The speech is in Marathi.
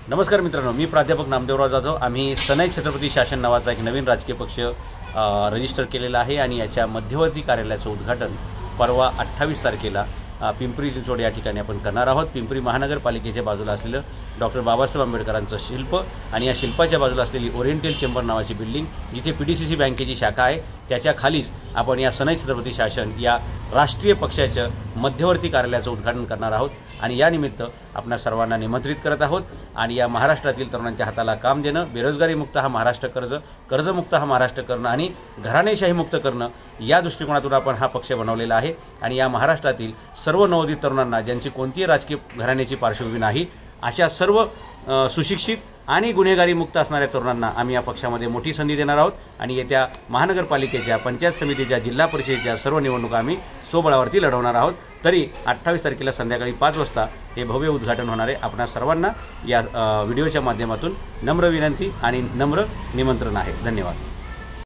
नमस्कार मित्रांनो, मी प्राध्यापक नामदेवराव जाधव। आम्ही सनाई छत्रपती शासन नावाचा एक नवीन राजकीय पक्ष रजिस्टर केलेला आहे आणि याच्या मध्यवर्ती कार्यालयाचं उद्घाटन परवा 28 तारखेला पिंपरी चिंचवड या ठिकाणी आपण करणार आहोत। पिंपरी महानगरपालिकेच्या बाजूला असलेलं डॉक्टर बाबासाहेब आंबेडकरांचं शिल्प आणि या शिल्पाच्या बाजूला असलेली ओरिएंटल चेंबर नावाची बिल्डिंग, जिथे PDCC बँकेची शाखा आहे, त्याच्या खालीच आपण या सनाई छत्रपती शासन या राष्ट्रीय पक्षाच्या मध्यवर्ती कार्यालयाचं उद्घाटन करणार आहोत। आणि या निमित्त आपणा सर्वांना निमंत्रित करत आहोत आणि या महाराष्ट्रातील तरुणांच्या हाताला काम देणं, बेरोजगारी मुक्त हा महाराष्ट्र, कर्जमुक्त हा महाराष्ट्र करणं आणि घराणेशाही मुक्त करणं या दृष्टिकोनातून आपण हा पक्ष बनवलेला आहे। आणि या महाराष्ट्रातील सर्व नवोदित तरुणांना, ज्यांची कोणतीही राजकीय घराण्याची पार्श्वभूमी नाही, अशा सर्व सुशिक्षित आणि गुन्हेगारी मुक्त असणाऱ्या तरुणांना आम्ही या पक्षामध्ये मोठी संधी देणार आहोत। आणि येत्या महानगरपालिकेच्या, पंचायत समितीच्या, जिल्हा परिषदेच्या सर्व निवडणुका आम्ही स्वबळावरती लढवणार आहोत। तरी 28 तारखेला संध्याकाळी 5 वाजता हे भव्य उद्घाटन होणार आहे। आपणा सर्वांना या व्हिडिओच्या माध्यमातून नम्र विनंती आणि नम्र निमंत्रण आहे। धन्यवाद।